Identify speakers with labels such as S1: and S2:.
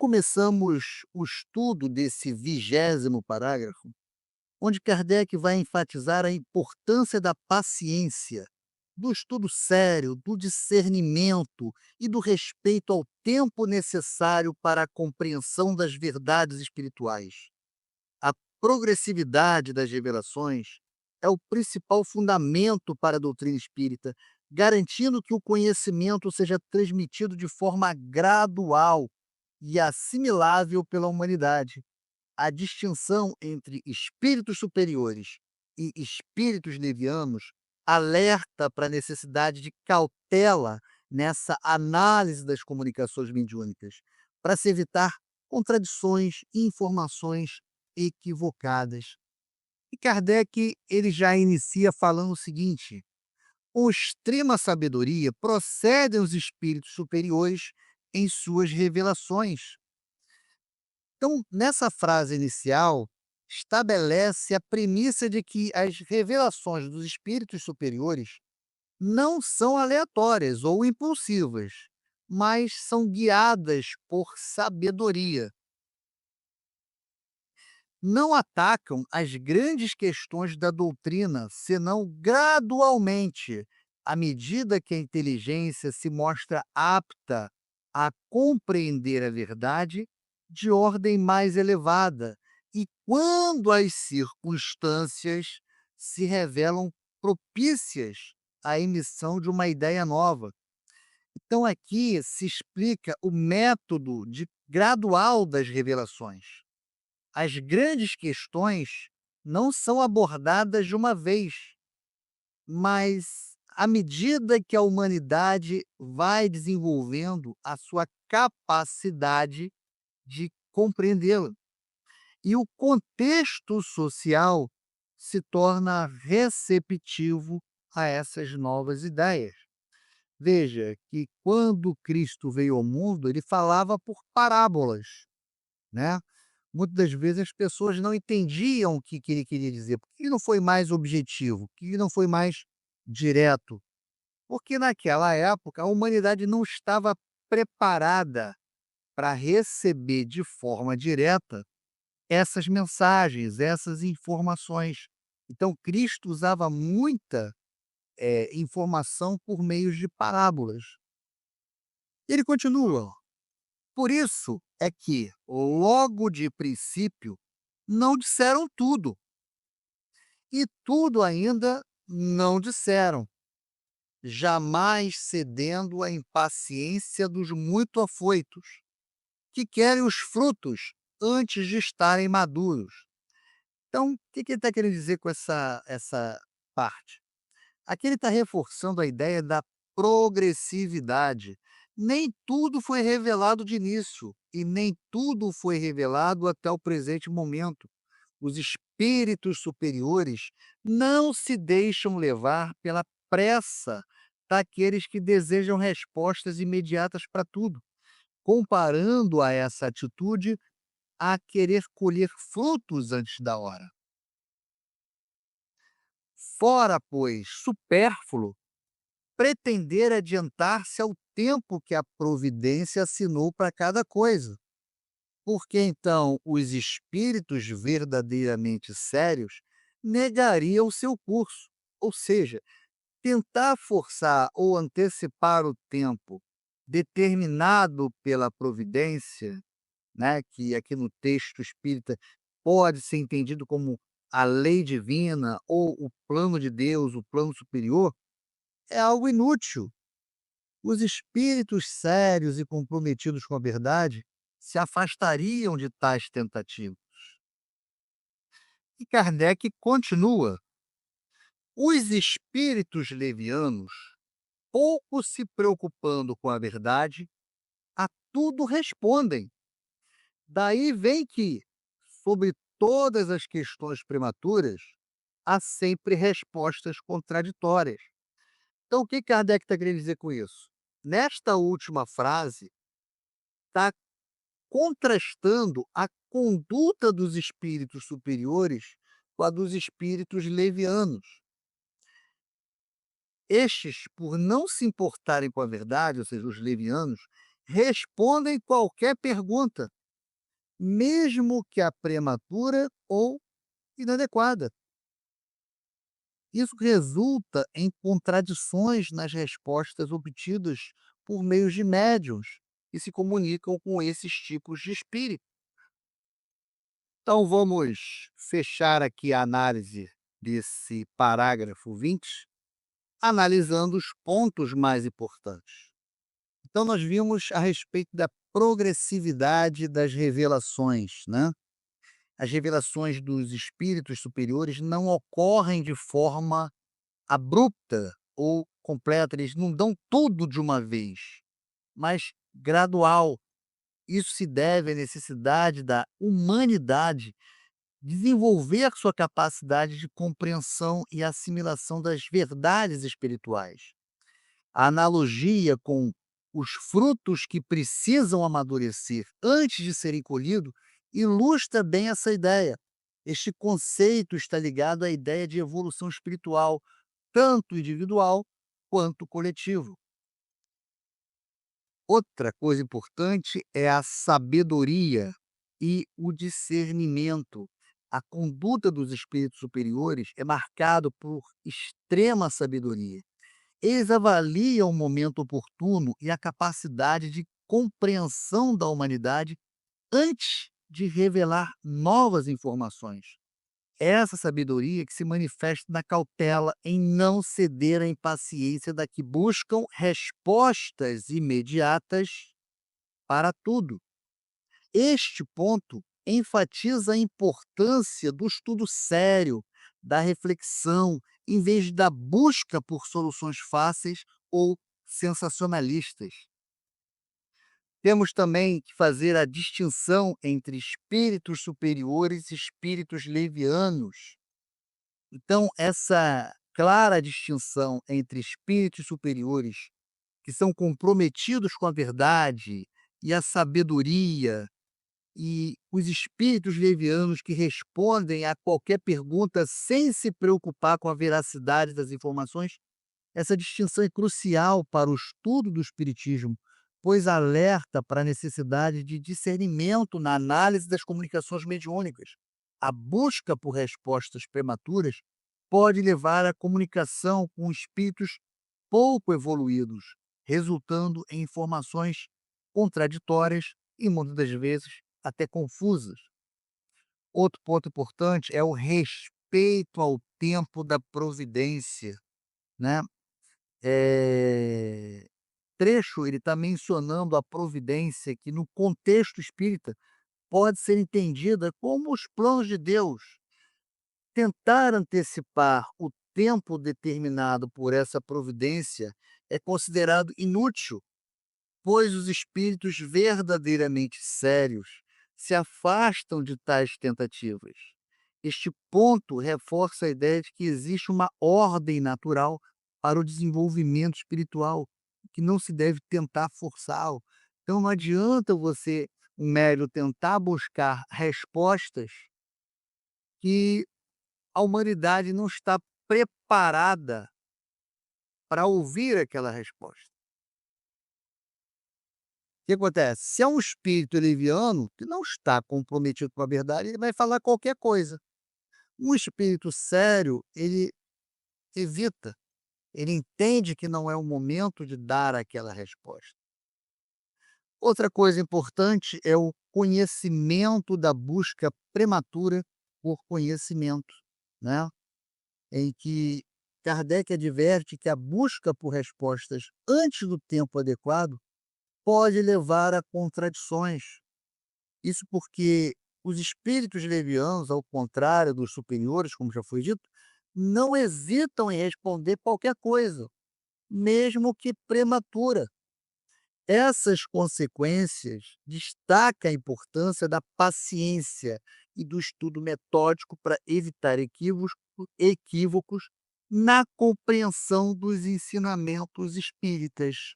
S1: começamos o estudo desse 20º parágrafo, onde Kardec vai enfatizar a importância da paciência, do estudo sério, do discernimento e do respeito ao tempo necessário para a compreensão das verdades espirituais. A progressividade das revelações é o principal fundamento para a doutrina espírita, garantindo que o conhecimento seja transmitido de forma gradual e assimilável pela humanidade. A distinção entre espíritos superiores e espíritos levianos alerta para a necessidade de cautela nessa análise das comunicações mediúnicas, para se evitar contradições e informações equivocadas. E Kardec ele já inicia falando o seguinte: com extrema sabedoria procedem os espíritos superiores em suas revelações. Então, nessa frase inicial, estabelece a premissa de que as revelações dos espíritos superiores não são aleatórias ou impulsivas, mas são guiadas por sabedoria. Não atacam as grandes questões da doutrina, senão gradualmente, à medida que a inteligência se mostra apta a compreender a verdade de ordem mais elevada e quando as circunstâncias se revelam propícias à emissão de uma ideia nova. Então, aqui se explica o método gradual das revelações. As grandes questões não são abordadas de uma vez, mas à medida que a humanidade vai desenvolvendo a sua capacidade de compreendê-la. E o contexto social se torna receptivo a essas novas ideias. Veja que quando Cristo veio ao mundo, ele falava por parábolas, né? Muitas das vezes as pessoas não entendiam o que ele queria dizer. Por que ele não foi mais objetivo? Por que ele não foi mais direto? Porque naquela época a humanidade não estava preparada para receber de forma direta essas mensagens, essas informações. Então Cristo usava muita informação por meio de parábolas. Ele continua: por isso é que, logo de princípio, não disseram tudo, e tudo ainda não disseram, jamais cedendo à impaciência dos muito afoitos, que querem os frutos antes de estarem maduros. Então, o que ele está querendo dizer com essa parte? Aqui ele está reforçando a ideia da progressividade. Nem tudo foi revelado de início, e nem tudo foi revelado até o presente momento. Os espíritos superiores não se deixam levar pela pressa daqueles que desejam respostas imediatas para tudo, comparando a essa atitude a querer colher frutos antes da hora. Fora, pois, supérfluo pretender adiantar-se ao tempo que a providência assinou para cada coisa. Porque então os espíritos verdadeiramente sérios negariam o seu curso, ou seja, tentar forçar ou antecipar o tempo determinado pela providência, né, que aqui no texto espírita pode ser entendido como a lei divina ou o plano de Deus, o plano superior, é algo inútil. Os espíritos sérios e comprometidos com a verdade se afastariam de tais tentativas. E Kardec continua: os espíritos levianos, pouco se preocupando com a verdade, a tudo respondem. Daí vem que, sobre todas as questões prematuras, há sempre respostas contraditórias. Então, o que Kardec está querendo dizer com isso? Nesta última frase, está contrastando a conduta dos espíritos superiores com a dos espíritos levianos. Estes, por não se importarem com a verdade, ou seja, os levianos, respondem qualquer pergunta, mesmo que a prematura ou inadequada. Isso resulta em contradições nas respostas obtidas por meios de médiuns que se comunicam com esses tipos de espírito. Então vamos fechar aqui a análise desse parágrafo 20, analisando os pontos mais importantes. Então nós vimos a respeito da progressividade das revelações, né? As revelações dos espíritos superiores não ocorrem de forma abrupta ou completa, eles não dão tudo de uma vez, mas gradual. Isso se deve à necessidade da humanidade desenvolver sua capacidade de compreensão e assimilação das verdades espirituais. A analogia com os frutos que precisam amadurecer antes de serem colhidos ilustra bem essa ideia. Este conceito está ligado à ideia de evolução espiritual, tanto individual quanto coletivo. Outra coisa importante é a sabedoria e o discernimento. A conduta dos espíritos superiores é marcada por extrema sabedoria. Eles avaliam o momento oportuno e a capacidade de compreensão da humanidade antes de revelar novas informações. Essa sabedoria que se manifesta na cautela em não ceder à impaciência da que buscam respostas imediatas para tudo. Este ponto enfatiza a importância do estudo sério, da reflexão, em vez da busca por soluções fáceis ou sensacionalistas. Temos também que fazer a distinção entre espíritos superiores e espíritos levianos. Então, essa clara distinção entre espíritos superiores, que são comprometidos com a verdade e a sabedoria, e os espíritos levianos que respondem a qualquer pergunta sem se preocupar com a veracidade das informações, essa distinção é crucial para o estudo do espiritismo, pois alerta para a necessidade de discernimento na análise das comunicações mediúnicas. A busca por respostas prematuras pode levar à comunicação com espíritos pouco evoluídos, resultando em informações contraditórias e muitas das vezes até confusas. Outro ponto importante é o respeito ao tempo da providência, né? Eh, Trecho ele está mencionando a providência que no contexto espírita pode ser entendida como os planos de Deus. Tentar antecipar o tempo determinado por essa providência é considerado inútil, pois os espíritos verdadeiramente sérios se afastam de tais tentativas. Este ponto reforça a ideia de que existe uma ordem natural para o desenvolvimento espiritual, que não se deve tentar forçá-lo. Então não adianta você, um médium, tentar buscar respostas que a humanidade não está preparada para ouvir aquela resposta. O que acontece? Se é um espírito leviano que não está comprometido com a verdade, ele vai falar qualquer coisa. Um espírito sério, ele evita, ele entende que não é o momento de dar aquela resposta. Outra coisa importante é o conhecimento da busca prematura por conhecimento, né? Em que Kardec adverte que a busca por respostas antes do tempo adequado pode levar a contradições. Isso porque os espíritos levianos, ao contrário dos superiores, como já foi dito, não hesitam em responder qualquer coisa, mesmo que prematura. Essas consequências destacam a importância da paciência e do estudo metódico para evitar equívocos na compreensão dos ensinamentos espíritas.